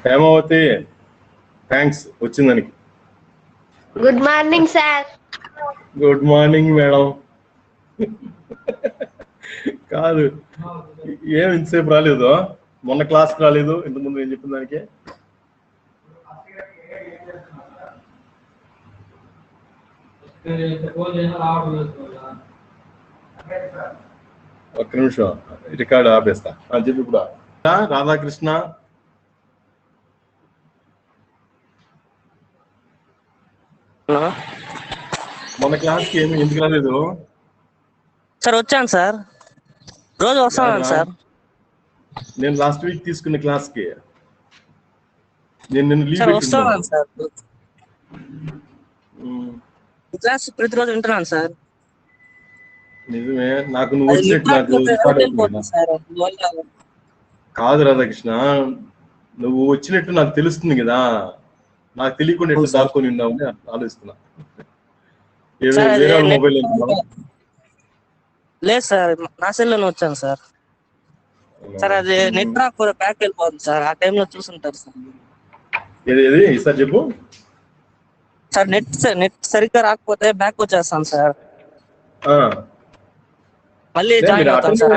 Hemavathi thanks వచ్చిందానికి. Good morning sir. Good morning madam. కాదు ఏం ఇంతసేపు రాలేదు, మొన్న క్లాస్కి రాలేదు, ఇంతకుముందు ఏం చెప్పిన దానికి. ఒక్క నిమిషం రికార్డు ఆపేస్తా. చెప్పి ఇప్పుడు రాధాకృష్ణ మొన్న క్లాస్కి ఏమి ఎందుకు రాలేదు సార్? వచ్చాను సార్, రోజు వస్తాను సార్. నేను లాస్ట్ వీక్ తీసుకున్న క్లాస్కి నేను నిన్న లీవ్ వస్తాను సార్. క్లాస్ ప్రతిరోజు వింటున్నాను సార్. నిజమే, నాకు నువ్వు వచ్చినట్టు నాకు కాదు రాధాకృష్ణ, నువ్వు వచ్చినట్టు నాకు తెలుస్తుంది కదా, నాకు తెలియకుండా ఎట్లా దాక్కొని ఉన్నావని ఆలోచిస్తున్నా. వేరే మొబైల్ లేదు సార్, నా సెల్లోనే వచ్చాను సార్. సార్ అది నెట్ రాకపోతే బ్యాక్ వెళ్ళిపోతుంది సార్, ఆ టైంలో చూసుంటారు సార్. ఏది సార్ చెప్పు సార్. నెట్ సరిగ్గా రాకపోతే బ్యాక్ వచ్చేస్తాను సార్, మళ్ళీ జాయిన్ అవుతాను సార్.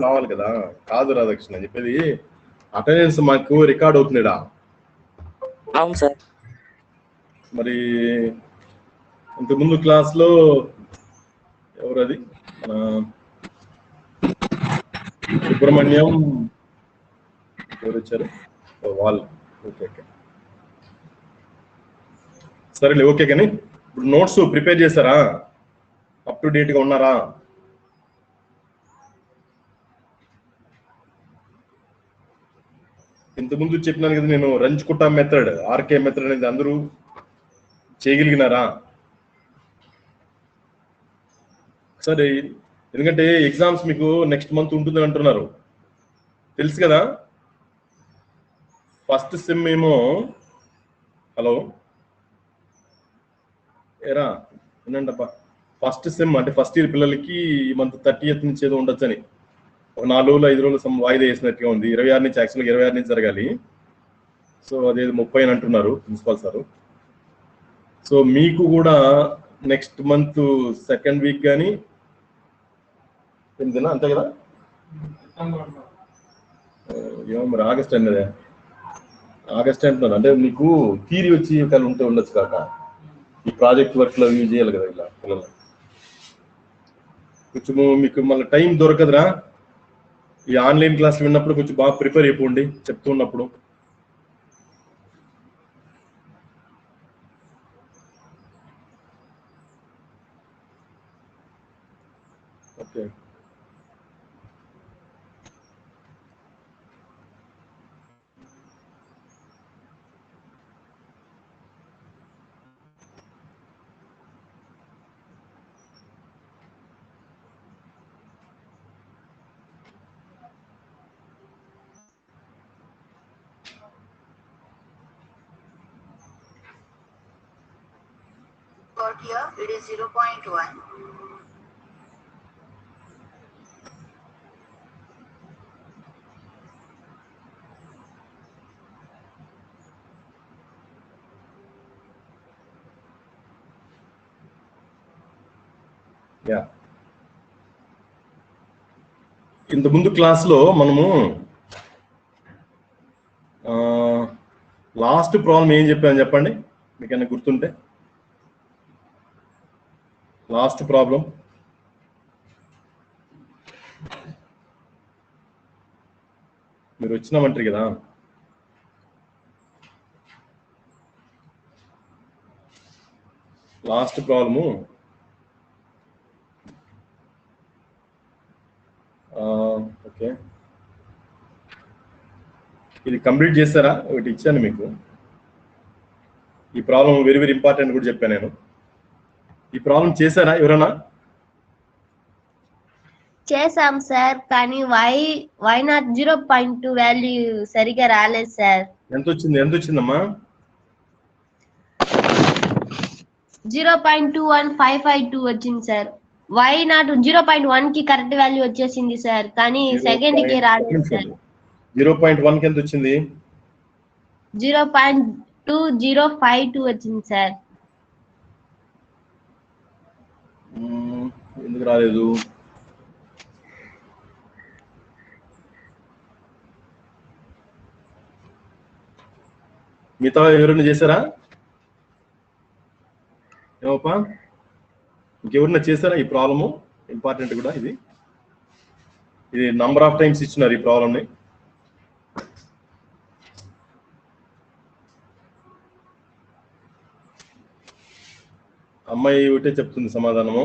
రావాలి కదా. కాదు రాధాకృష్ణ చెప్పేది, అటెండెన్స్ మాకు రికార్డ్ అవుతుందిడా. అవును సార్. మరి ఇంతకుముందు క్లాస్ లో ఎవరది సుబ్రహ్మణ్యం ఎవరు వచ్చారు? వాళ్ళు. ఓకే సరేలే, ఓకే. కానీ ఇప్పుడు నోట్స్ ప్రిపేర్ చేశారా? అప్ టు డేట్ గా ఉన్నారా? ఇంతకుముందు చెప్పినాను కదా నేను, రంజ్కుటా మెథడ్, ఆర్కే మెథడ్ అనేది అందరూ చేయగలిగినారా? సరే, ఎందుకంటే ఎగ్జామ్స్ మీకు నెక్స్ట్ మంత్ ఉంటుందని అంటున్నారు, తెలుసు కదా. ఫస్ట్ సెమ్ ఏమో, హలో ఏరా వినండప్పా, ఫస్ట్ సెమ్ అంటే ఫస్ట్ ఇయర్ పిల్లలకి ఈ మంత్ 30th నుంచి ఏదో ఉండొచ్చని, ఒక 4 రోజులు 5 రోజులు వాయిదా వేసినట్టుగా ఉంది. 26 నుంచి యాక్చువల్గా 26 నుంచి జరగాలి. సో అదేదో 30 అని అంటున్నారు ప్రిన్సిపాల్ సారు. సో మీకు కూడా నెక్స్ట్ మంత్ సెకండ్ వీక్ కానీ అంతే కదా, ఏమో మరి ఆగస్ట్ అన్నదే, ఆగస్ట్ అంటున్నారు. అంటే మీకు థీరీ వచ్చి కానీ ఉంటే ఉండొచ్చు కాక, ఈ ప్రాజెక్ట్ వర్క్లో యూజ్ చేయాలి కదా ఇలా పిల్లలు. కొంచెం మీకు మళ్ళీ టైం దొరకదురా, ఈ ఆన్లైన్ క్లాస్ విన్నప్పుడు కొంచెం బాగా ప్రిపేర్ అయిపోండి చెప్తున్నప్పుడు. ఓకే. Here it is 0.1. ఇంత ముందు క్లాస్ లో మనము లాస్ట్ ప్రాబ్లం ఏం చెప్పాను చెప్పండి, మీకన్నా గుర్తుంటే. లాస్ట్ ప్రాబ్లం మీరు వచ్చినామంటారు కదా, లాస్ట్ ప్రాబ్లము ఓకే, ఇది కంప్లీట్ చేస్తారా? ఒకటి ఇచ్చాను మీకు, ఈ ప్రాబ్లం వెరీ వెరీ ఇంపార్టెంట్ కూడా చెప్పాను నేను. ఈ ప్రాబ్లం చేశారా ఎవరైనా? చేసాం సార్, కానీ వై నాట్ 0.2 వాల్యూ సరిగా రాలేదు సార్. ఎంత వచ్చిందమ్మా? 0.21552 వచ్చింది సార్. వై నాట్ 0.1 కి కరెక్ట్ వాల్యూ వచ్చేసింది సార్, కానీ సెకండ్ కి రాలేదు సార్. 0.1 కి ఎంత వచ్చింది? 0.2052 వచ్చింది సార్. ఎందుకు రాలేదు? మిగతా ఎవరైనా చేశారా? ఏమప్పా, ఇంకెవరైనా చేశారా ఈ ప్రాబ్లము? ఇంపార్టెంట్ కూడా ఇది నంబర్ ఆఫ్ టైమ్స్ ఇచ్చినారు ఈ ప్రాబ్లమ్ని. అమ్మాయి ఒకటే చెప్తుంది సమాధానము.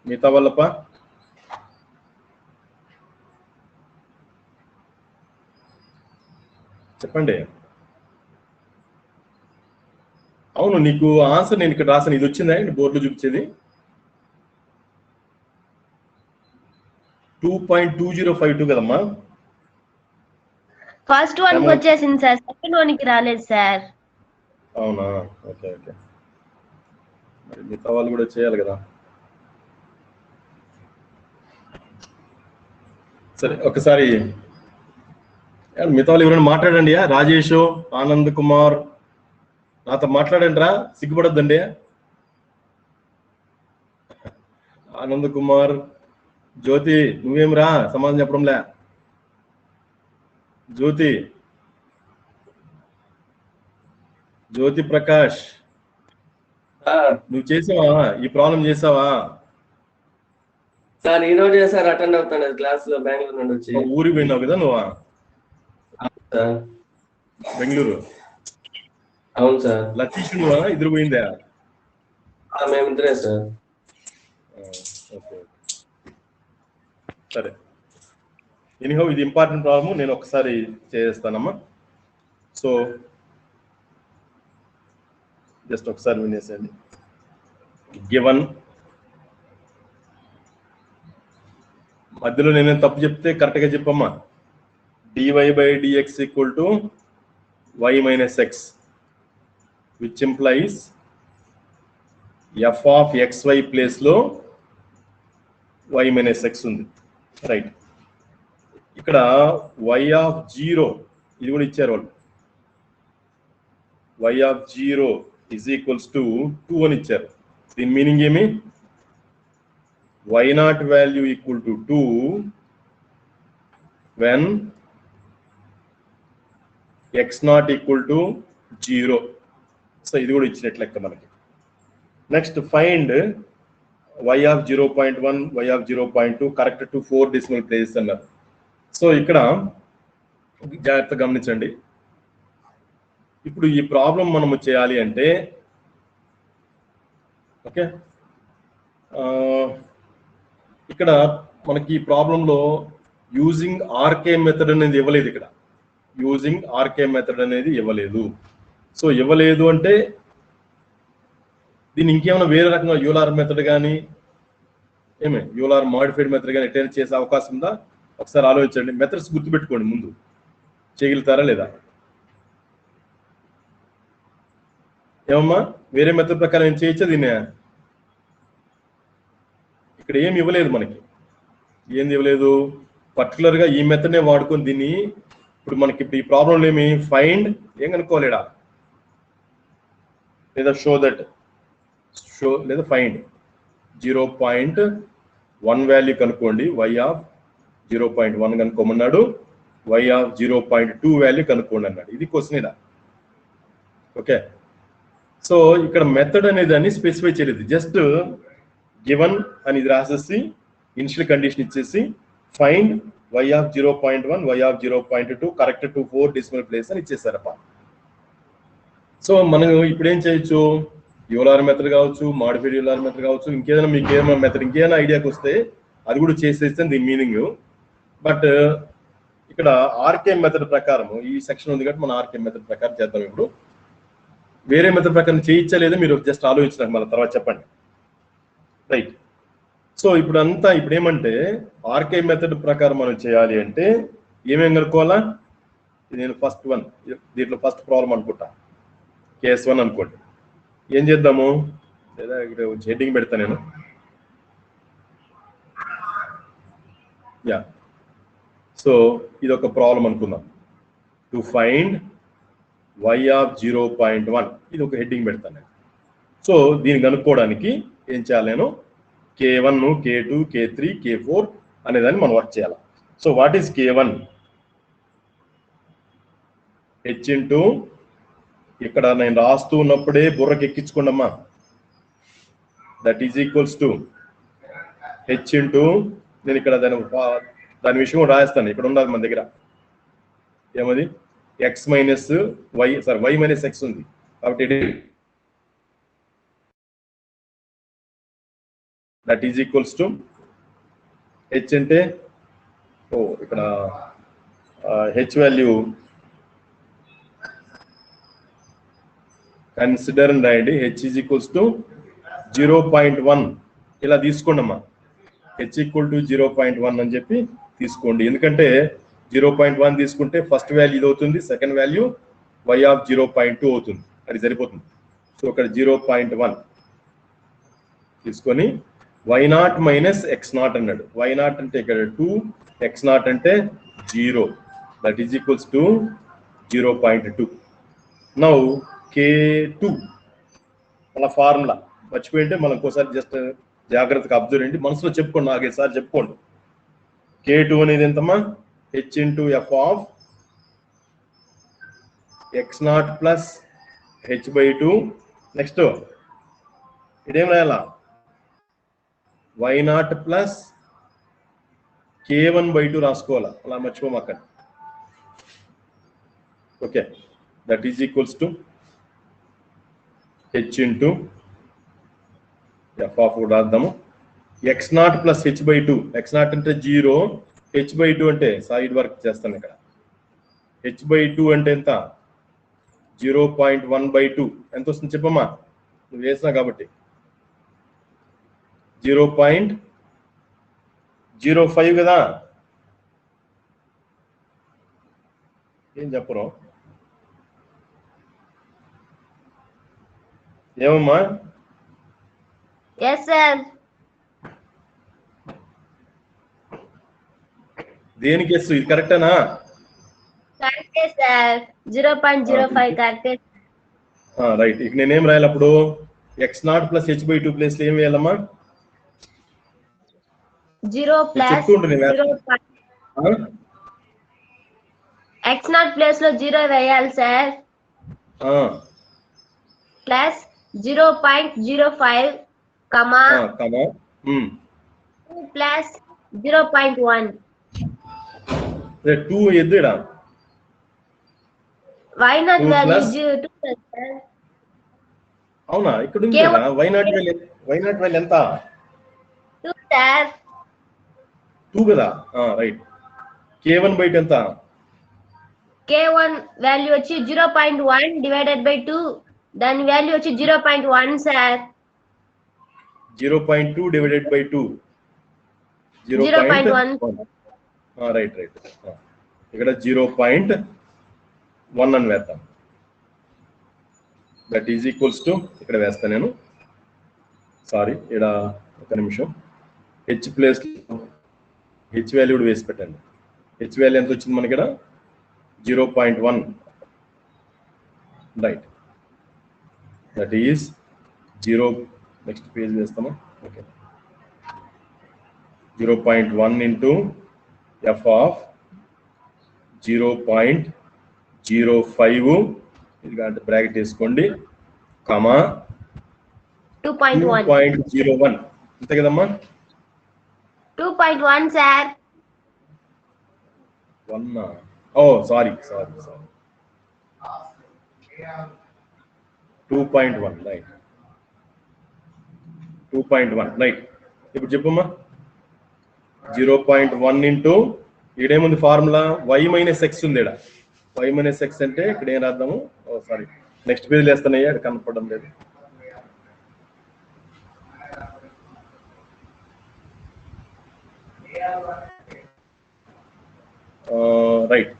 మిగతా వాళ్ళప్ప చెప్పండి. అవును, నీకు ఆన్సర్ నేను ఇక్కడ రాసాను. ఇది వచ్చిందా బోర్డులో చూపించేది? 2.2052 కదమ్మా. ఫస్ట్ వన్ కి వచ్చేసింది సార్, సెకండ్ వన్ కి రాలేదు సార్. అవునా, ఓకే ఓకే. మరి మిగతా వాళ్ళు కూడా చేయాలి కదా. సరే, ఒకసారి మిగతా వాళ్ళు ఎవరైనా మాట్లాడండి. రాజేష్, ఆనంద్ కుమార్ నాతో మాట్లాడండి రా, సిగ్గుపడొద్దండి. ఆనంద్ కుమార్, జ్యోతి నువ్వేం రా సమాధానం చెప్పడంలే. జ్యోతి ప్రకాష్, నువ్వు చేసావా ఈ ప్రాబ్లం? చేసావా సార్? ఈ రోజే సార్ అటెండ్ అవుతాను క్లాస్ లో, బెంగళూరు నుండి వచ్చి. ఊరికి పోయినావు కదా నువ్వు? బెంగళూరు. అవును సార్. లతీష్ నువ్వా? ఇద్దరు పోయిందా? మేమిద్దరే సార్. ఓకే, సరే. ఎనీహౌ ఇది ఇంపార్టెంట్ ప్రాబ్లమ్, నేను ఒకసారి చేస్తానమ్మా. సో జస్ట్ ఒకసారి వినేసేయండి. గివన్, మధ్యలో నేనేం తప్పు చెప్తే కరెక్ట్గా చెప్పమ్మా. dy/dx equal to y minus X, which implies f of xy ప్లేస్లో y మైనస్ ఎక్స్ ఉంది, రైట్? ఇక్కడ y ఆఫ్ 0 ఇది కూడా ఇచ్చారు వాళ్ళు. y of 0 is equals to 2 అని ఇచ్చారు. దీని మీనింగ్ ఏమి? y0 value equal to 2 when x0 equal to 0. So ఇది కూడా ఇచ్చినట్టు లెక్క మనకి. Next find y of 0.1, y of 0.2 correct to 4 decimal places అన్నారు. సో ఇక్కడ జాగ్రత్తగా గమనించండి. ఇప్పుడు ఈ ప్రాబ్లం మనము చేయాలి అంటే, ఓకే, ఇక్కడ మనకి ఈ ప్రాబ్లంలో యూజింగ్ ఆర్కే మెథడ్ అనేది ఇవ్వలేదు. ఇక్కడ యూజింగ్ ఆర్కే మెథడ్ అనేది ఇవ్వలేదు. సో ఇవ్వలేదు అంటే దీన్ని ఇంకేమైనా వేరే రకంగా యూలార్ మెథడ్ కానీ యూలార్ మాడిఫైడ్ మెథడ్ కానీ ఎటైనా చేసే అవకాశం ఉందా? ఒకసారి ఆలోచించండి. మెథడ్స్ గుర్తుపెట్టుకోండి, ముందు చేయగలుగుతారా లేదా? ఏమమ్మా, వేరే మెథడ్ ప్రకారం ఏం చేయొచ్చా దీన్ని? ఇక్కడ ఏమి ఇవ్వలేదు మనకి. ఏంది ఇవ్వలేదు? పర్టికులర్గా ఈ మెథడ్నే వాడుకొని దీన్ని ఇప్పుడు మనకి ఇప్పుడు ఈ ప్రాబ్లంలో ఏమి ఫైండ్ ఏం కనుక్కోలేడా, లేదా షో లేదా ఫైండ్ 0.1 వాల్యూ కనుక్కోండి. y of 0.1 కనుక్కోమన్నాడు, y of 0.2 value కనుక్కోండి అన్నాడు. ఇది క్వశ్చన్ ఇదా. ఓకే, సో ఇక్కడ మెథడ్ అనేది అని స్పెసిఫై చేయలేదు. జస్ట్ గివన్ అని ఇది రాసేసి ఇనిషియల్ కండిషన్ ఇచ్చేసి find y of 0.1, y of 0.2 correct to 4 decimal place అని ఇచ్చేసారప్ప. సో మనం ఇప్పుడు ఏం చేయొచ్చు? యూలార్ మెథడ్ కావచ్చు, మాడిఫైడ్ యూలార్ మెథడ్ కావచ్చు, ఇంకేదైనా మీకు ఏమైనా మెథడ్ ఇంకేమైనా ఐడియాకి వస్తే అది కూడా చేసేస్తే దీని మీనింగ్. బట్ ఇక్కడ ఆర్కే మెథడ్ ప్రకారం ఈ సెక్షన్ ఉంది కాబట్టి మనం ఆర్కే మెథడ్ ప్రకారం చేద్దాం. ఇప్పుడు వేరే మెథడ్ ప్రకారం చేయించా లేదా మీరు జస్ట్ ఆలోచించినాక మళ్ళీ తర్వాత చెప్పండి, రైట్? సో ఇప్పుడు ఏమంటే ఆర్కే మెథడ్ ప్రకారం మనం చేయాలి అంటే ఏమేమి కనుక్కోవాలా? నేను ఫస్ట్ వన్, దీంట్లో ఫస్ట్ ప్రాబ్లం అనుకుంటా, కేస్ 1 అనుకోండి. ఏం చేద్దాము? లేదా ఇక్కడ హెడ్డింగ్ పెడతా నేను. యా, సో ఇది ఒక ప్రాబ్లం అనుకుందాం. టు ఫైండ్ y ఆఫ్ 0.1 ఇది ఒక హెడ్డింగ్ పెడతాను. సో దీన్ని కనుక్కోవడానికి ఏం చేయాలి, నేను K1, K2, K3, K4 అనేదాన్ని మనం వర్క్ చేయాలి. So what is K1? h into ఇక్కడ నేను రాస్తూ ఉన్నప్పుడే బుర్రకి ఎక్కించుకోండమ్మా. That is equals to h into నేను ఇక్కడ దాని విషయం రాస్తాను. ఇక్కడ ఉన్నది మన దగ్గర ఏమది x minus y, sorry y minus x ఉంది కాబట్టి that is equals to h అంటే ఇక్కడ h వాల్యూ కన్సిడర్ అని రాయండి. h ఈజ్ ఈక్వల్స్ టు 0.1 ఇలా తీసుకోండి అమ్మా. h ఈక్వల్ టు 0.1 అని చెప్పి తీసుకోండి. ఎందుకంటే 0.1 తీసుకుంటే ఫస్ట్ వాల్యూ ఇది అవుతుంది, సెకండ్ వాల్యూ y ఆఫ్ 0.2 అవుతుంది. అది సరిపోతుంది. సో ఇక్కడ 0.1 తీసుకొని y0 మైనస్ x0 అన్నాడు. y0 అంటే ఇక్కడ 2, x0 అంటే 0. That is equals to 0.2. Now K2 మన ఫార్ములా మర్చిపోయింటే మనం ఇంకోసారి జస్ట్ జాగ్రత్తగా అబ్జర్వ్ చేయండి, మనసులో చెప్పుకోండి, నాలుగైదు చెప్పుకోండి. K2 అనేది ఎంతమ్మా? h into F of x0 plus h/2. Next ఇదేం రాయాలా? y0 ప్లస్ K1/2 రాసుకోవాలా, అలా మర్చిపోమాక. Okay, that is equals to h into F of రాద్దాము. x0 plus h/2. x0 అంటే 0, h/2 అంటే సైడ్ వర్క్ చేస్తాను ఇక్కడ. h/2 అంటే ఎంత? 0.1/2. ఎంత వస్తుంది చెప్పమ్మా? నువ్వు వేసినా కాబట్టి 0.05 కదా. ఏం చెప్పరు? ఏమమ్మా? Yes sir. దేనికి ఎస్? ఇది కరెక్టేనా? కరెక్టే సార్. 0.05 కరెక్టే. రైట్. ఇక నేనేం రాయాలి అప్పుడు? x0 ప్లస్ h/2 ప్లేస్ లో ఏం వేయాలమ్మా? 0 ప్లస్ 0. x0 ప్లేస్ లో 0 వేయాలి సార్. ప్లస్ 0.05 కమా 2 ప్లస్ 0.1. 2 ఎద్దుడా? y0 value 2 sir. అవునా? ఇక్కడ ఉంది కదా y0 వాల్యూ ఎంత? 2 సార్. 2 కదా. రైట్. K1/2 ఎంత? K1 వాల్యూ వచ్చి 0.1 డివైడెడ్ బై 2. దాని వాల్యూ వచ్చి 0.1 సార్. 0.2 divided by 2. 0.1. రైట్. ఇక్కడ 0.1 అని వేద్దాం. దట్ ఈజ్ ఈక్వల్స్ టు ఇక్కడ వేస్తాను నేను. సారీ, ఇక్కడ ఒక నిమిషం. h ప్లేస్ h వాల్యూ కూడా వేసి పెట్టండి. h వాల్యూ ఎంత వచ్చింది మనకి ఇక్కడ? 0.1. Right. That is 0. Next page వేస్తామా? ఓకే. 0.1 ఇంటూ ఎఫ్ ఆఫ్ 0.05 ఇది అంటే బ్రాకెట్ వేసుకోండి, కామా 2.01. అంతే కదమ్మా? 2.1 సార్. 1. సారీ. 2.1. రైట్. 2.1. రైట్. ఇప్పుడు చెప్పమ్మా. 0.1 ఇంటూ ఇక్కడేముంది ఫార్ములా? y మైనస్ x ఉంది. ఇక్కడ y మైనస్ x అంటే ఇక్కడ ఏం రాద్దాము? సారీ, నెక్స్ట్ పేజ్ వేస్తానయ్యా, ఇక్కడ కనపడడం లేదు. రైట్.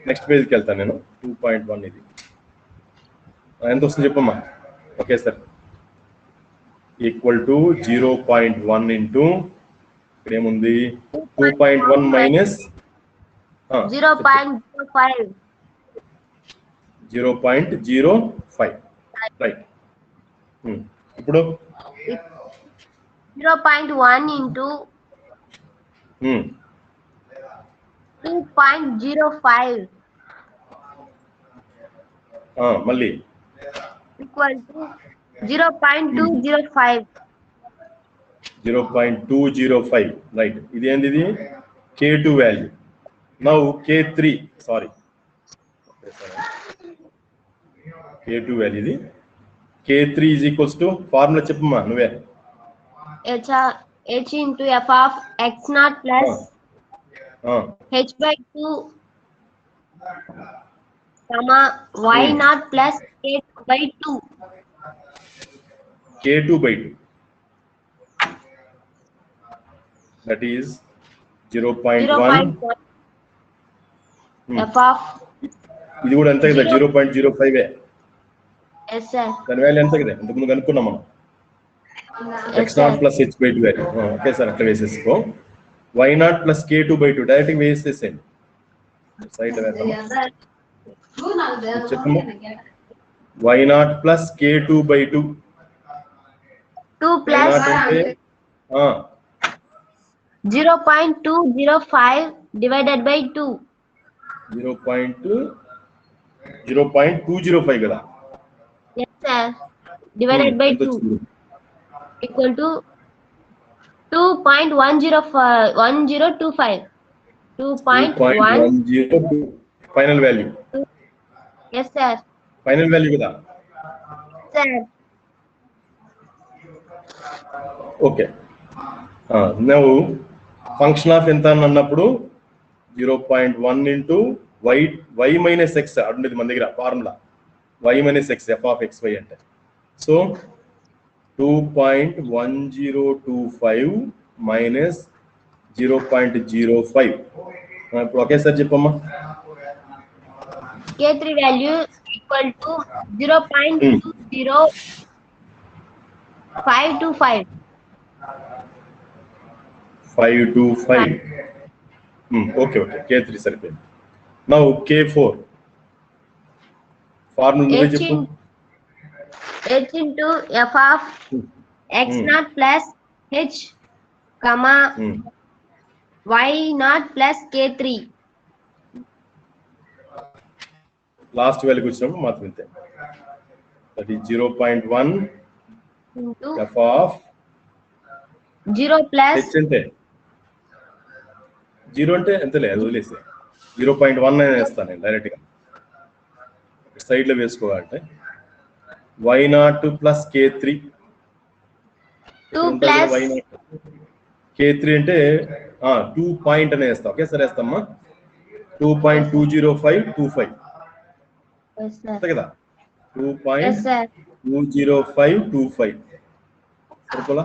నెక్స్ట్ పేజ్కి వెళ్తాను నేను. 2.1 ఇది ఎంత వస్తుంది చెప్పమ్మా? Okay sir. Equal to 0.1 into ఇక్కడ ఏముంది? 2.1 మైనస్ 0.05. 0.05 రైట్. ఇప్పుడు 0.1 into 2.05 మళ్ళీ equal to 0.205. 0.205 రైట్. ఇది ఏంది? ఇది K2 value. Now K3 sorry K2 value ఇది. K3 is equals to formula చెప్పమ్మా నువ్వే. H into f of x naught plus h by 2 comma y naught plus k by 2. K2 by 2 that is 0.1. 0.1 f of ఇది కూడా ఎంత కదా 0.05 yes sir. దాని value ఎంత కదా ఇంతకుముందు కనుక్కున్నాం మనం. x naught plus h by 2 value. Okay sir అట్లా వేసేసుకో. y naught plus k2 by 2 direct వేసేసేయండి. సైడ్ వేద్దాం చెప్పమ్మా. y naught plus k2 by 2 2 plus అంటే 0.205 divided by 2. 0.205 కదా. Yes sir. Divided by 2 equal to 2.1025. 2.1 final value. yes sir. Final value కదా. Sir. Okay. నువ్వు function of ఎంత అని అన్నప్పుడు 0.1 ఇంటూ y మైనస్ ఎక్స్ అడుండేది మన దగ్గర formula. y minus X f of xy అంటే సో 2.1025 మైనస్ 0.05. ఇప్పుడు ఒకేసారి చెప్పమ్మా. K3 value equal to 0.20525. 525. Okay K3 సరిపోయింది. నౌ K4 ఫార్ములా నువ్వే చెప్పు. H into f of x naught plus h comma y naught plus K3. Last వాల్యూకి వచ్చినప్పుడు మాత్రం ఇంతే. That is 0.1 into f of 0 plus h అంటే 0 అంటే ఎంతలే అది వదిలేసి 0.1 అని వేస్తాను నేను డైరెక్ట్ గా. సైడ్ లో వేసుకోవాలంటే y naught plus K3 2 plus y naught K3 అంటే 2 పాయింట్ అని వేస్తాం. ఓకే సరే వేస్తామా. 2.20525 yes sir. అంతే కదా. Yes sir. 2.20525 సరిపోలా.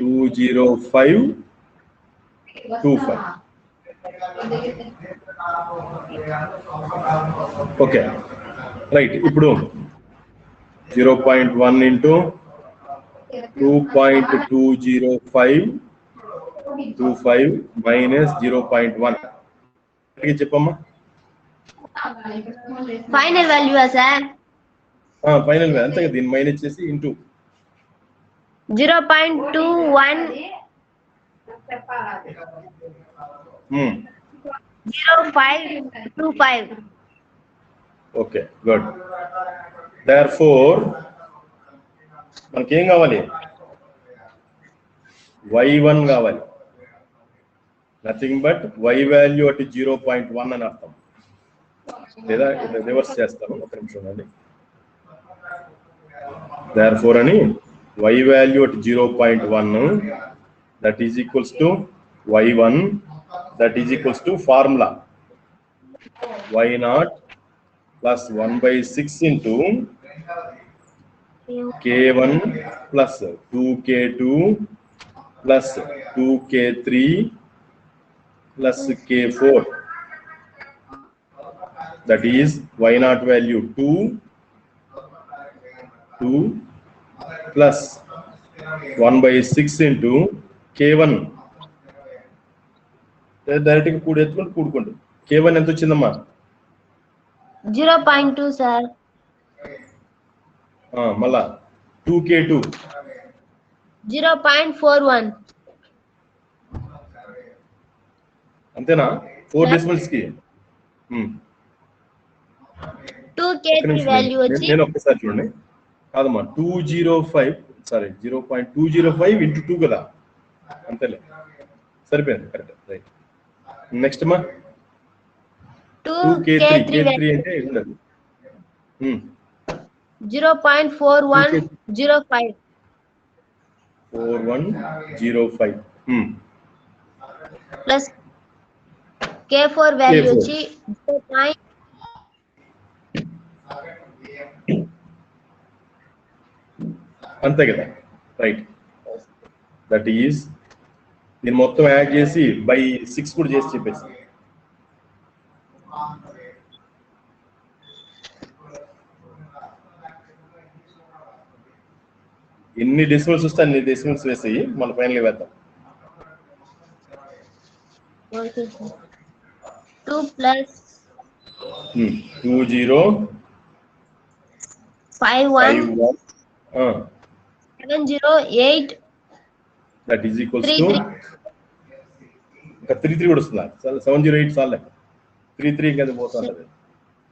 20525 ఓకే రైట్. ఇప్పుడు 0.1 ఇంటూ 2.20525 మైనస్ 0.1 చెప్పమ్మా. Final value sir. ఫైనల్ అంతే కదా. దీన్ని మైనస్ చేసి ఇంటూ 0.21 0525. Okay good. దేర్ఫోర్ మనకేం కావాలి? y1 కావాలి. Nothing but y value at 0.1 అని అర్థం. లేదా రివర్స్ చేస్తాను ఒక నిమిషం అండి. దేర్ఫోర్ అని y value at 0.1 that is equals to y1 that is equals to formula y naught plus 1/6 into K1 plus 2K2 plus 2K3 plus K4 that is y naught value 2 plus 1/6 into K1 direct గా కూడుకోండి. K1 ఎంత వచ్చిందమ్మా? 0.2 sir. మళ్ళా 2K2 0.41. అంతేనా? 4 decimals కి. 2K3 value వచ్చి నేను ఒక్కసారి చూడండి. కాదమ్మా 205 సారీ 0.205 ఇంటూ 2 కదా, అంతేలే, సరిపోయింది, కరెక్ట్, రైట్. నెక్స్ట్ అమ్మా 2K3 అంటే ఉండదు. 0.4105. 4105 ప్లస్ K4 వాల్యూ వచ్చి 0. అంతే కదా, రైట్. దట్ ఈస్ దీన్ని మొత్తం యాడ్ చేసి బై 6 కూడా చేసి చెప్పేసి. ఎన్ని డెసిమల్స్ వస్తే అన్ని డెసిమల్స్ వేసి మన ఫైనల్ వేద్దాం. 2 plus 2051 708 that is equals to ఇంకా 33 కూడా వస్తుందా? 708 సార్లే 33 కింద పోతుంది.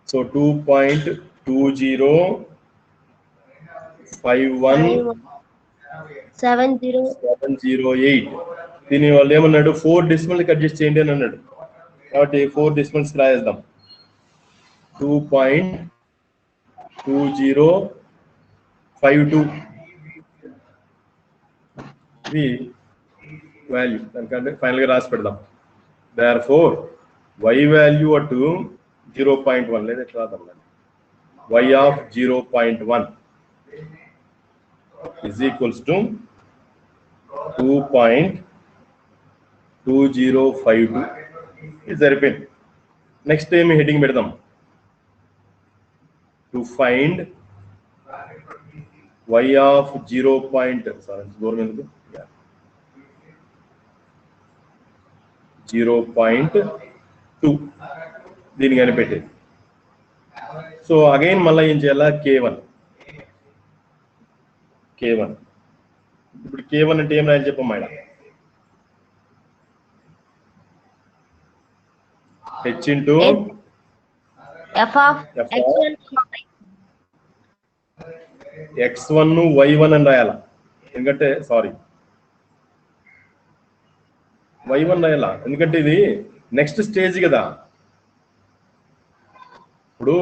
సో 2.2051 దీని వాళ్ళు ఏమన్నాడు 4 డెసిమల్ అడ్జస్ట్ చేయండి అని అన్నాడు. కాబట్టి 4 డెసిమల్స్ రాయేద్దాం. 2.2052 ఇది వాల్యూ, దానికంటే ఫైనల్ గా రాసి పెడదాం. therefore y వాల్యూ అటు 0.1 లేదా ఎట్లా రాద్దాం, y of 0.1 is equals to 2.2052 ఇది సరిపోయింది. నెక్స్ట్ ఏమి హెడ్డింగ్ పెడదాం? టు ఫైండ్ y of 0.2 దీన్ని కనిపెట్టేది. సో అగైన్ మళ్ళీ ఏం చేయాలా? K1 ఇప్పుడు K1 అంటే ఏం రాయాలి చెప్పమ్మా? h into f of x1 y1 అని రాయాలా? ఎందుకంటే సారీ y1 రాయాలా, ఎందుకంటే ఇది నెక్స్ట్ స్టేజ్ కదా. ఇప్పుడు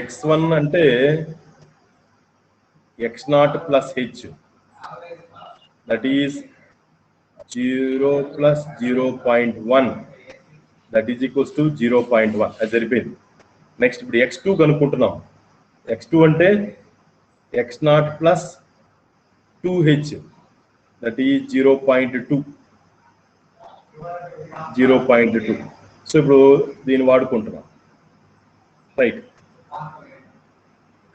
x1 అంటే x0 plus h that is 0 plus 0.1 that is equals to 0.1 అది సరిపోయింది. నెక్స్ట్ ఇప్పుడు x2 కనుక్కుంటున్నాం. x2 అంటే x0 plus 2h that is 0.2. So ఇప్పుడు దీన్ని వాడుకుంటున్నాం, రైట్.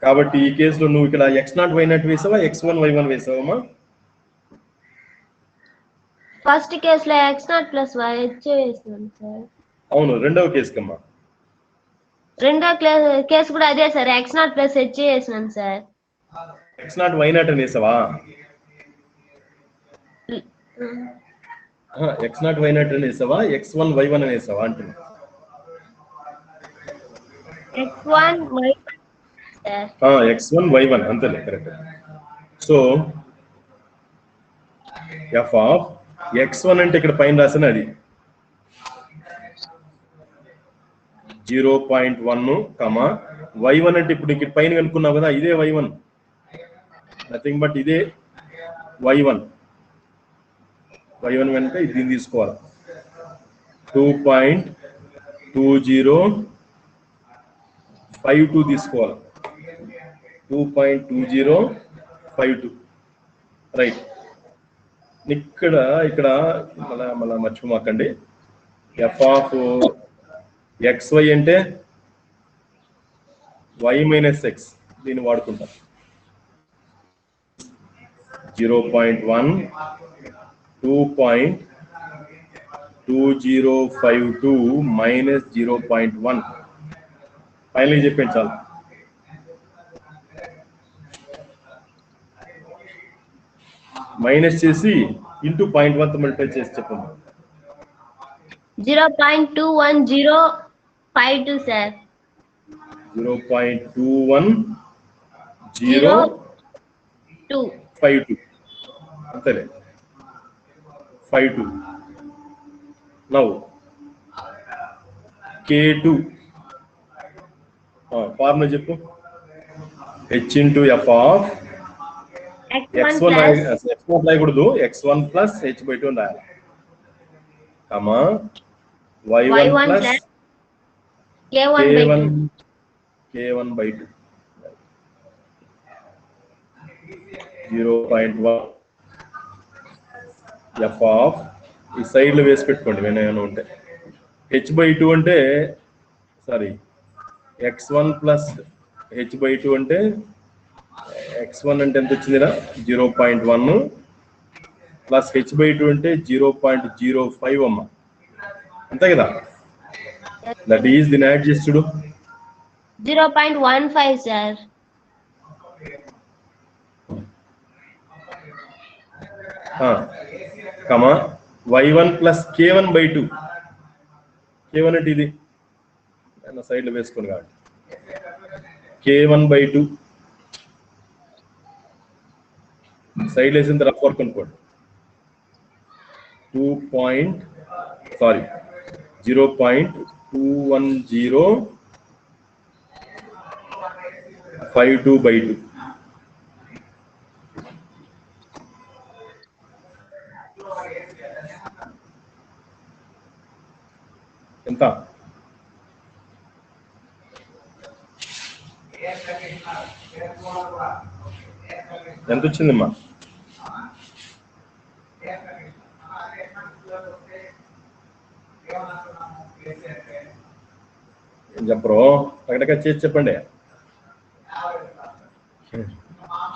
కాబట్టి ఈ కేసులో నువ్వు ఇక్కడ x0 y0 వేసావా, x1 y1 వేసావమ్మా? ఫస్ట్ కేసులో x0 ప్లస్ y వేసాను సార్. అవును, రెండవ కేసు కమ్మా. రెండో కేసు కూడా అదే సార్, x0 ప్లస్ h వేసాను సార్. x0 y0 అని వేసావా? x0 y0 అని వేసావా, x1 y1 అని వేసావా అంటున్నా. x1 y1 అంతేలే, correct. So f of x1 అంటే ఇక్కడ పైన రాసిన అది 0.1 కమా y1 అంటే ఇప్పుడు ఇక్కడ పైన కనుక్కున్నావు కదా, ఇదే y1, నథింగ్ బట్ ఇదే y1 వెంట దీన్ని తీసుకోవాలి. 2.2052 తీసుకోవాలి. 2.2052 రైట్. ఇక్కడ మళ్ళా మర్చిపోమాకండి. f ఆఫ్ xy అంటే y మైనస్ x దీన్ని వాడుకుంటాం. 0.1 2.2052 2052 మైనస్ 0.1 ఫైనల్ చెప్పండి చాలు. మైనస్ చేసి ఇంటూ 0.1 మల్టిప్లై చేసి చెప్పండి. 0.21052 సార్. 0.21052 అంతేలే 52. నౌ K2 ఫార్ములా చెప్పు. H into F of x1 రాయకూడదు, x1 ప్లస్ h/2 అని రాయాలి, కమా y1 plus k1/2 0.1 f of ఈ సైడ్లో వేసి పెట్టుకోండి ఏమైనా ఉంటే. h/2 అంటే సారీ x1 ప్లస్ h/2 అంటే x1 అంటే ఎంత వచ్చిందిరా 0.1 ప్లస్ h/2 అంటే 0.05 అమ్మ, అంతే కదా. దట్ ఈస్ ది యాడ్ చేసి చూడు. 0.15 సార్. కమా y1 ప్లస్ k1/2. k1 అంటే ఇది సైడ్ లో వేసుకోండి కాబట్టి k1/2 సైడ్ వేసిన తర్వాత రఫ్ వర్క్ అనుకోండి. 0.21052/2 ఎంత? ఎంత వచ్చిందమ్మా? ఏం చెప్పరు, టకటక చేసి చెప్పండి.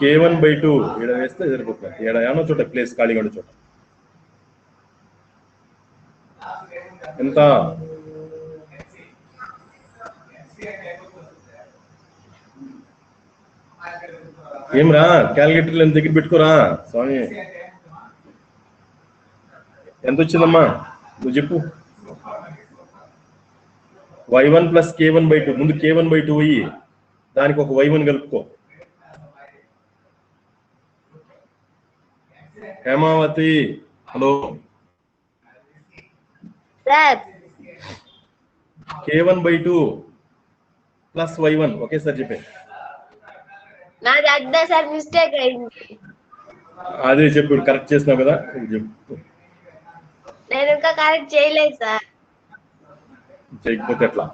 k1/2 ఈడ వేస్తే సరిపోతుంది. ఈడ ఏమో చోట ప్లేస్ ఖాళీగా ఉండే చోట ఎంత? ఏమ్రా క్యాలిక్యులేటర్ ఎంత దగ్గర పెట్టుకోరా స్వామి. ఎంత వచ్చిందమ్మా నువ్వు చెప్పు. y1 plus k1/2. ముందు k1/2 పోయి దానికి ఒక y1 కలుపుకో. Hemavathi hello sir. k1/2 plus y1 ఒకేసారి చెప్పే. నాది అడ్డా సార్, మిస్టేక్ అయింది. అదే చెప్పు, కరెక్ట్ చేసినావు కదా చెప్పు. నేను ఇంకా కరెక్ట్ చేయలేదు సార్. చేయకపోతే ఎట్లా?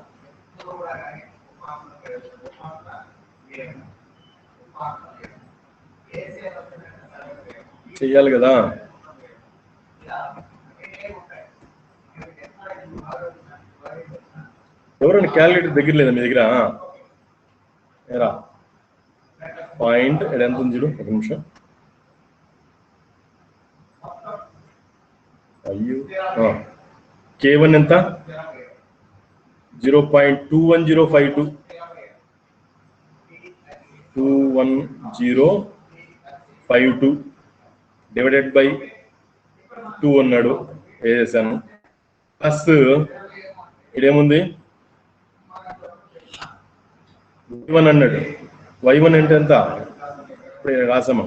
చెయ్యాలి కదా. ఎవరైనా క్యాలిక్యులేటర్ దగ్గర లేదా మీ దగ్గర? ఏరా పాయింట్ ఎంత ఉంది చూడు, ఒక నిమిషం. అయ్యో k1 ఎంత? 0.21052 21052 డివైడెడ్ బై 2 అన్నాడు, వేసాను. ప్లస్ ఇదేముంది y1 అన్నాడు. y1 అంటే ఎంత? ఇప్పుడు రాసామా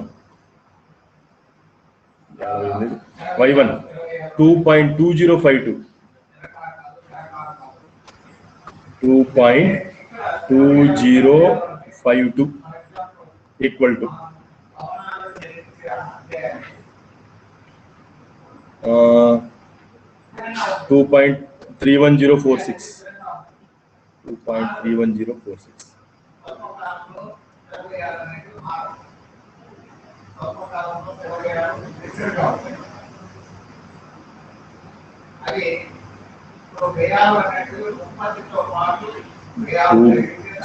y1 2.2052 2.2052 ఈక్వల్ టు 2.31046 2.31046.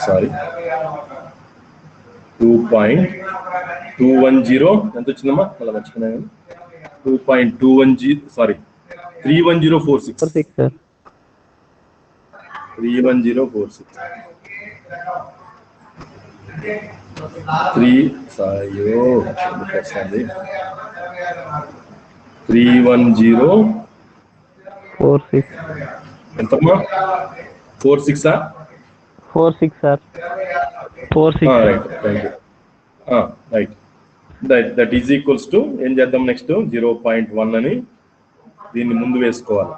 సారీ 2.210 ఎంత వచ్చిందమ్మా? మళ్ళీ మర్చిపోయినా. 2.210 సారీ 31046 46 సార్ 31046 అయ్యో 310 46 ఎంతమ్మా 46 46 sir 46 right thank you right that is equals to ఏం చేద్దాం నెక్స్ట్ 0.1 అని దీన్ని ముందు వేసుకోవాలి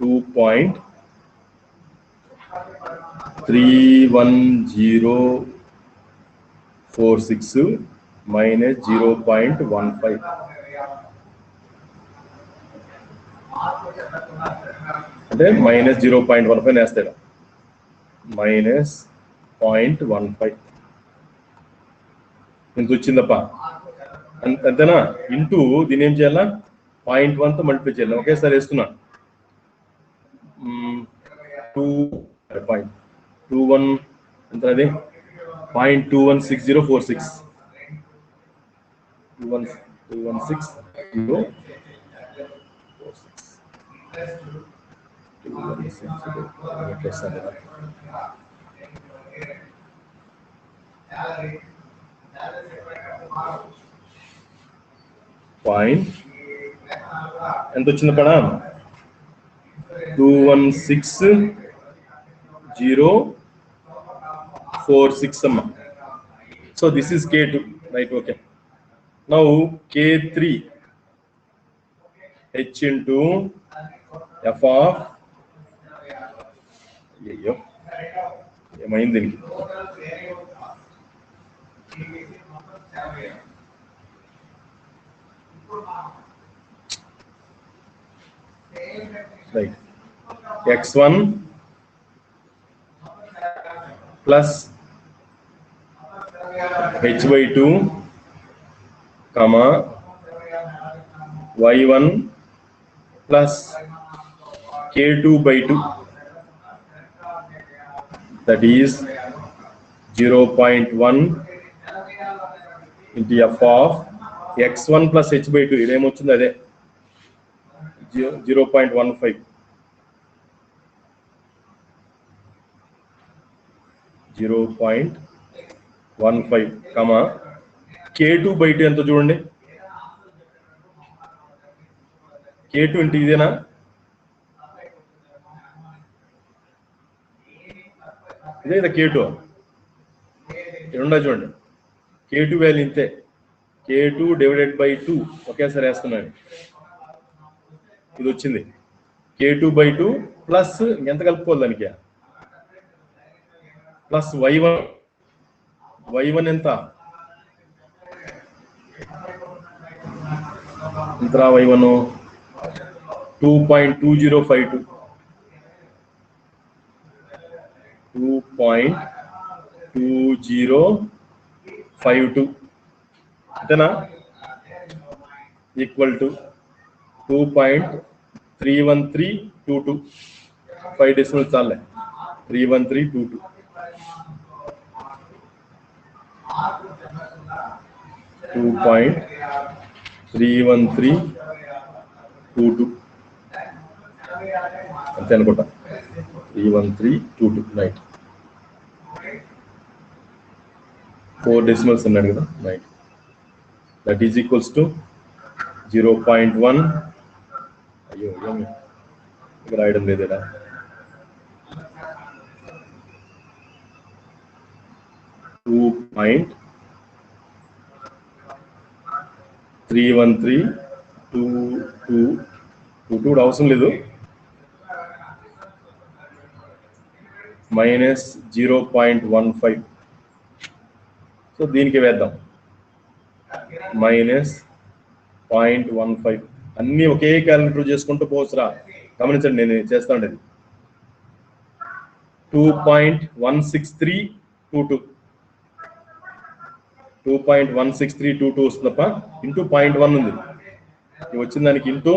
2.31046 minus 0.15 అంటే మైనస్ 0.15 వేస్తాడు మైనస్ 0.15 ఎంత వచ్చిందప్ప అంతేనా ఇంటూ దీని ఏం చేయాలా 0.1 తో మల్టిప్లై చేయాలి ఒకేసారి వేస్తున్నా 2.21 ఎంత అది 0.216046 2166046 పాయింట్ ఎంత వచ్చింది పడా 216,046 అమ్మా so this is K2 right okay now K3 H into F of అయ్యో ఏమైంది దీనికి right x1 plus h/2 comma y1 plus k2/2 that is 0.1 into f of x1 plus h/2 ఇదేమొచ్చింది అదే 0.15 0.15 comma k2/2 ఎంత చూడండి k2 అంటే ఇదేనా ఇదే కదా k2 రెండో చూడండి k2 వాల్యూ ఇంతే k2 డివైడెడ్ బై 2 ఒకేసారి వేస్తున్నాను ఇది వచ్చింది k2/2 ప్లస్ ఎంత కలుపుకోవాలి దానికి ప్లస్ y1 ఎంత ఇంతరా y1 2.2052 అంతేనా ఈక్వల్ టు 2.31322 5 డెసిమల్ చాలే 31322 2.31322 అంతే అనుకుంటా 31322 రైట్ 4 డెసిమల్స్ అన్నాడు కదా right that is equals to 0.1 అయ్యో ఏమి ఇక్కడ రాయడం లేదేడా 2.31322 అవసరం లేదు మైనస్ 0.15 సో దీనికి వేద్దాం మైనస్ 0.15 అన్ని ఒకే క్యాలిక్యులేటర్ చేసుకుంటూ పోవచ్చురా గమనించండి నేను చేస్తాను అది 2.16322 2.16322 వస్తుందప్ప ఇంటూ 0.1 ఉంది ఇది వచ్చిన దానికి ఇంటూ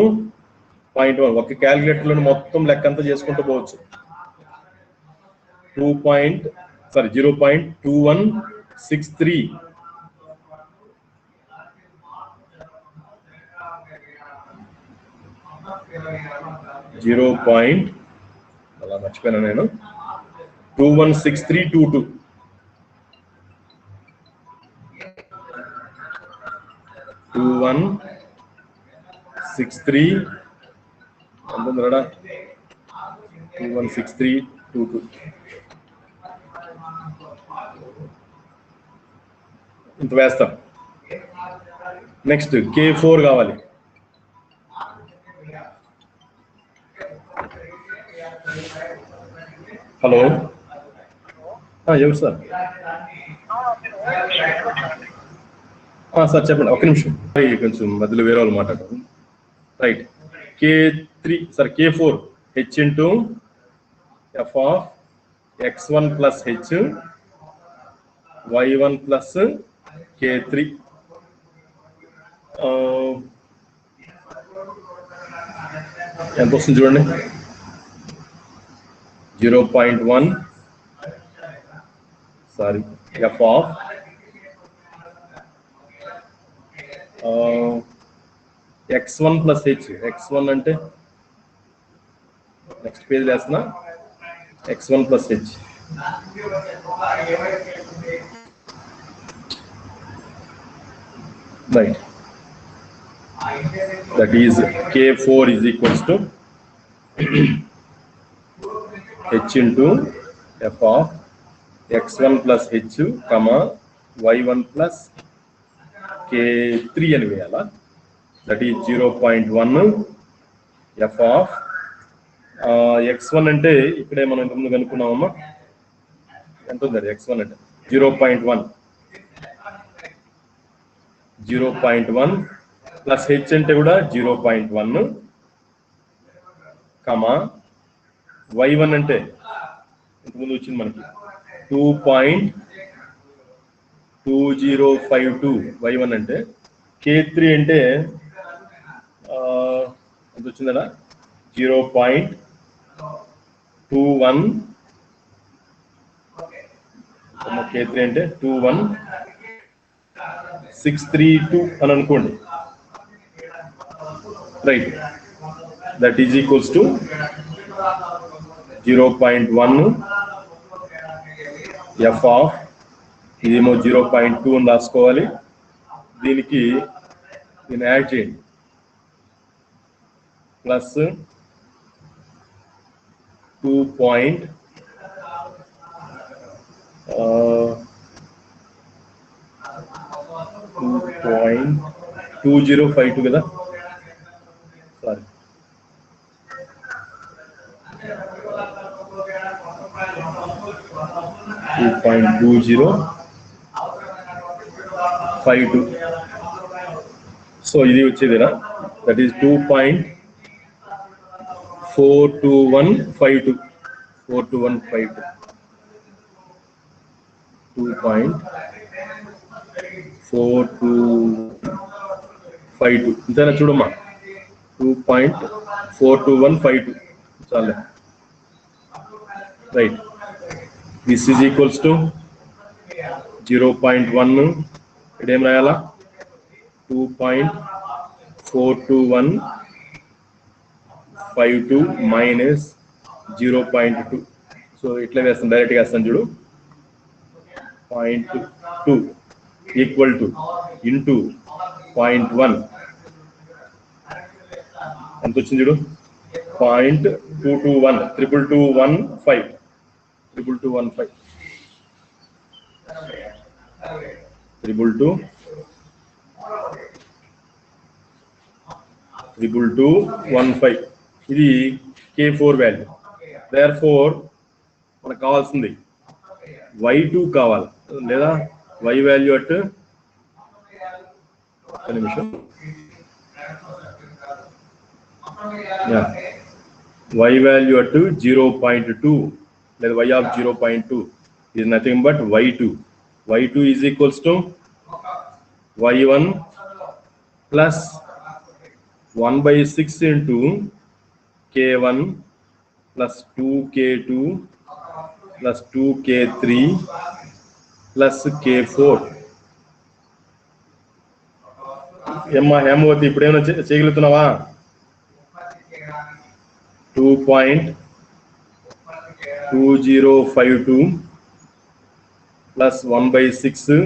0.1 ఒక క్యాలిక్యులేటర్లో మొత్తం లెక్క అంతా చేసుకుంటూ పోవచ్చు 0.2163 0.2163 0. అలా మర్చిపోయాను నేను 216322 2163 అంటుందిరా 216322 ఇంత వేస్తాం. నెక్స్ట్ K4 కావాలి. హలో ఎవరు సార్? సార్ చెప్పండి, ఒక్క నిమిషం, కొంచెం మధ్యలో వేరే వాళ్ళు మాట్లాడారు. Right, K3 sir K4 H into F of X1 plus H Y1 plus K3 ఎంత వస్తుంది చూడండి. 0.1 sorry F of X1 plus H. X1 అంటే నెక్స్ట్ పేజ్ వేస్తున్నా. X1 plus H right. That is K4 is equals to H into F of X1 plus H, Y1 plus K3 అని వేయాలా. That is 0.1 F of X1 అంటే ఇక్కడే మనం ఇంతకుముందు కనుక్కున్నామమ్మా, ఎంత ఉంది అది X1 అంటే 0.1 ప్లస్ H అంటే కూడా 0.1 Y1 అంటే ఇంతకుముందు వచ్చింది మనకి 2.2052 Y1 అంటే. K3 అంటే ఎంత వచ్చిందడా 0.21 K3 అంటే 21632 అని అనుకోండి. Right, that is equals to 0.1 F of ఇదేమో 0.2 అని రాసుకోవాలి. దీనికి దీన్ని యాడ్ చేయండి, ప్లస్ 2.2052 కదా, సారీ 2.2052. సో ఇది వచ్చేదిరా, దట్ ఈస్ 2.42152 2.4252 ఇంతేనా చూడమ్మా, 2.42152 చాలే. Right, this is equals to 0.1 ఇక్కడ ఏం రాయాలా 2.42152 మైనస్ 0.2. సో ఇట్లా వేస్తాను, డైరెక్ట్గా వేస్తాను చూడు. 0.2 ఈక్వల్ టు ఇంటూ 0.1 ఎంత వచ్చింది చూడు, 0.221 22215 22215. ఇది K4 వాల్యూ. దేర్ఫోర్ మనకు కావాల్సింది Y2 కావాలి లేదా Y వాల్యూ అట్ నిమిషం Y వాల్యూ అట్ 0.2 లేదా Y of 0.2 is nothing but Y2. Y2 is equals to Y1 plus 1/6 into K1 plus 2K2 plus 2K3 plus K4. ఏమ్మా హేమవతి, ఇప్పుడు ఏమైనా చేయగలుగుతున్నావా? 2.2052 plus 1/6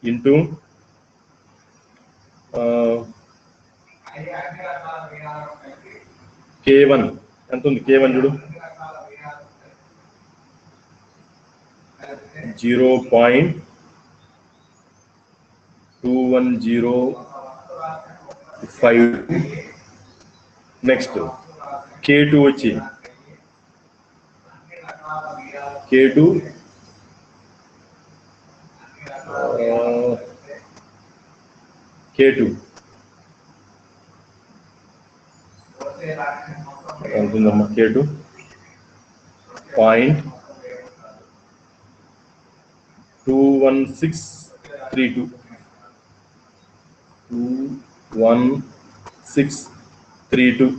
into K1 ఎంత ఉంది K1 చూడు 0.21052 నెక్స్ట్ K2 వచ్చి K2 ఎంతుందమ్మా K2 21632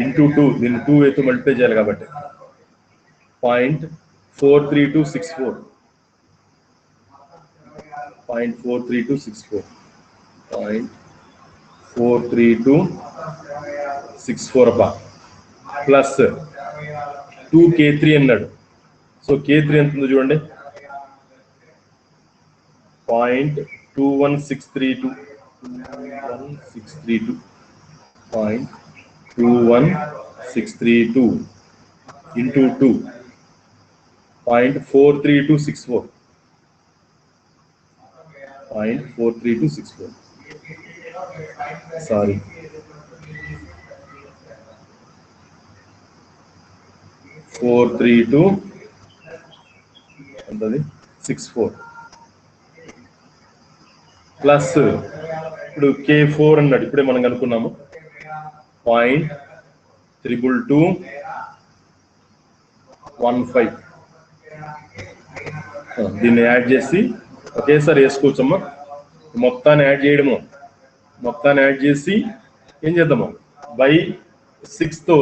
into 2 దీన్ని 2 అయితే మల్టిప్లై చేయాలి కాబట్టి 0.43264 అబ్బా ప్లస్ 2K3 అన్నాడు. సో K3 ఎంత ఉందో చూడండి 0.21632 0.21632 into 2 0.43264 సారీ 43264 ప్లస్ ఇప్పుడు K4 అన్నాడు, ఇప్పుడే మనం కనుక్కున్నాము 0.22215 దీన్ని యాడ్ చేసి ఒకేసారి వేసుకోవచ్చమ్మా. మొత్తాన్ని యాడ్ చేసి ఏం చేద్దాము బై 6 తో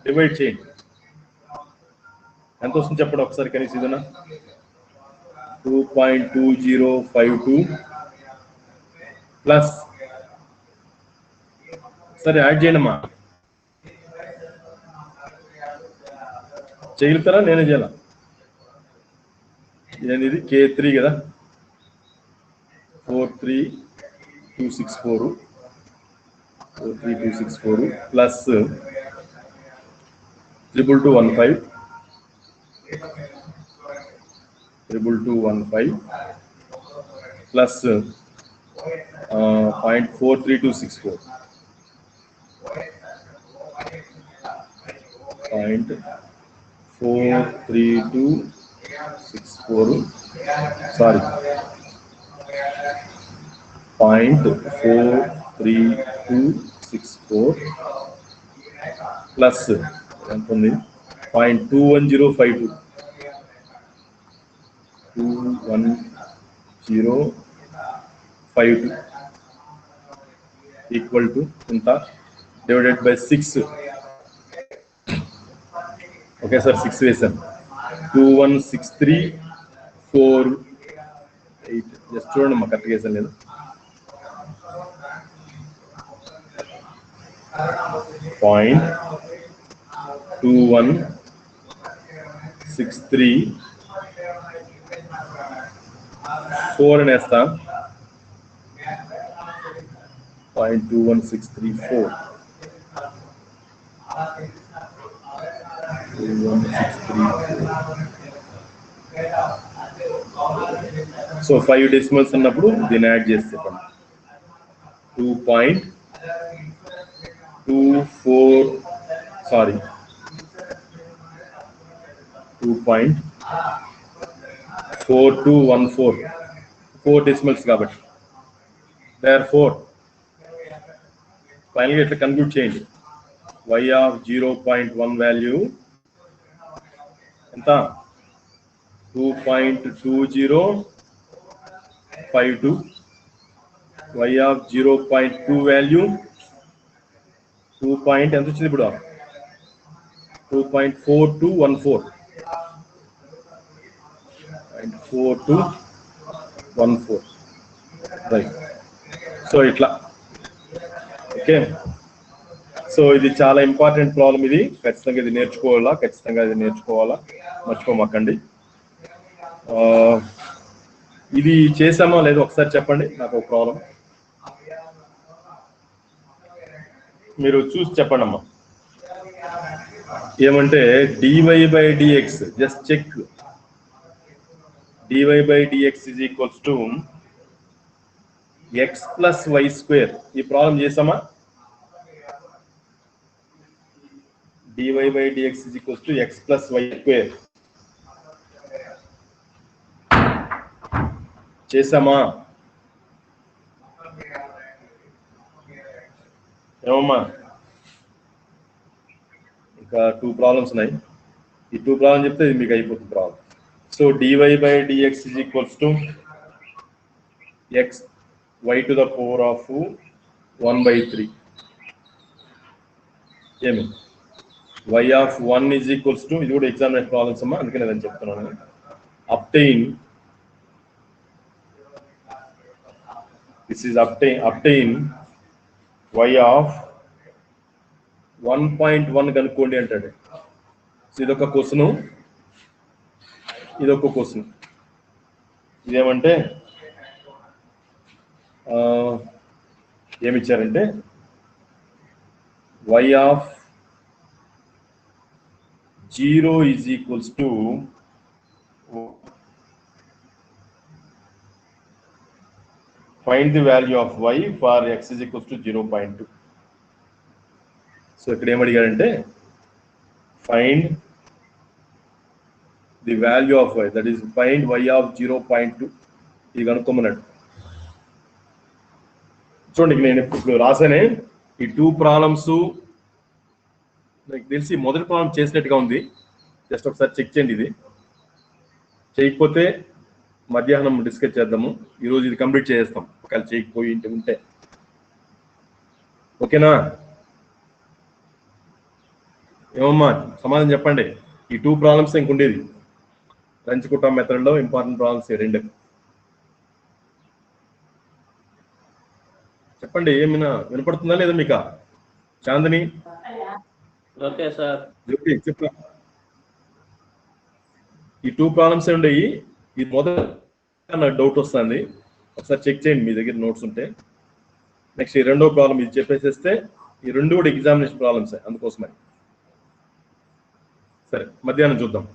డివైడ్ చేయండి. ఎంత వస్తుంది చెప్పండి ఒకసారి కనీసం ఇదన్నా 2.2052 ప్లస్ సరే యాడ్ చేయండి అమ్మా. చేయగలుగుతారా నేనే చేయాలా? ఇది K3 కదా 43264 ప్లస్ 2215 ప్లస్ 0.43264 సారీ 0.43264 ప్లస్ ఎంత ఉంది 0.21052 ఈక్వల్ టు ఎంత డివైడెడ్ బై 6. ఓకే సార్ 6 వేసాను 21634 జస్ట్ చూడండి మా కరెక్ట్గా వేసాను లేదు 0.21634 అని వేస్తా 0.21634 సో 5 డెసిమల్స్ ఉన్నప్పుడు దీన్ని యాడ్ చేసి చెప్పండి 2.4214 4 డెసిమల్స్ కాబట్టి therefore ఫైనల్గా ఇట్లా కన్క్లూడ్ చేయండి y of 0.1 వాల్యూ ఎంత 2.2052 y of 0.2 వాల్యూ 2. ఎంత వచ్చింది ఇప్పుడు 2.4214 రైట్. సో ఇట్లా ఓకే సో ఇది చాలా ఇంపార్టెంట్ ప్రాబ్లం, ఇది ఖచ్చితంగా ఇది నేర్చుకోవాలా, మర్చిపోమాకండి. ఇది చేసామా లేదో ఒకసారి చెప్పండి, నాకు ఒక ప్రాబ్లం మీరు చూసి చెప్పండి అమ్మా. ఏమంటే dy/dx, just check, dy/dx is equals to x plus y square. ఈ ప్రాబ్లం చేసామా? dy/dx is equals to x plus y square చేసామా? ఏమమ్మా? ఇంకా 2 ప్రాబ్లమ్స్ ఉన్నాయి. ఈ 2 ప్రాబ్లమ్ చెప్తే ఇది మీకు అయిపోతుంది problem. So dy/dx is equals to x y to the power of 1/3. ఏమి y of 1 is equals to, ఇది కూడా ఎగ్జామినేషన్ ప్రాబ్లమ్స్ అమ్మా, అందుకని నేను చెప్తున్నాను. obtain y of 1.1 కనుక్కోండి అంటాడు. సో ఇదొక question, ఇదేమంటే ఏమిచ్చారంటే y of 0 is equals to find the value of y for x is equals to 0.2. So ఇక్కడ ఏమడిగారంటే find the value of y, that is find y of 0.2. ఇది కనుక్కోమన్నాడు. చూడండి, నేను ఇప్పుడు రాసానే ఈ 2 problems. నాకు తెలిసి మొదటి ప్రాబ్లం చేసినట్టుగా ఉంది, జస్ట్ ఒకసారి చెక్ చేయండి. ఇది చేయకపోతే మధ్యాహ్నం డిస్కస్ చేద్దాము, ఈరోజు ఇది కంప్లీట్ చేసేస్తాం ఒకవేళ చేయకపోయి ఉంటే. ఓకేనా? ఏమమ్మా సమాధానం చెప్పండి. ఈ 2 ప్రాబ్లమ్స్ ఇంకుండేది లంచ్ కుట్టా మెథడ్లో ఇంపార్టెంట్ ప్రాబ్లమ్స్ 2. చెప్పండి, ఏమైనా వినపడుతుందా లేదా మీకు? Chandni okay sir. చెప్ప, ఈ 2 ప్రాబ్లమ్స్ ఉండేవి. ఇది మొదట నాకు డౌట్ వస్తుంది, ఒకసారి చెక్ చేయండి మీ దగ్గర నోట్స్ ఉంటే. నెక్స్ట్ ఈ 2వ ప్రాబ్లం ఇది చెప్పేసేస్తే ఈ 2 కూడా ఎగ్జామినేషన్ ప్రాబ్లమ్స్, అందుకోసమే. సరే, మధ్యాహ్నం చూద్దాం.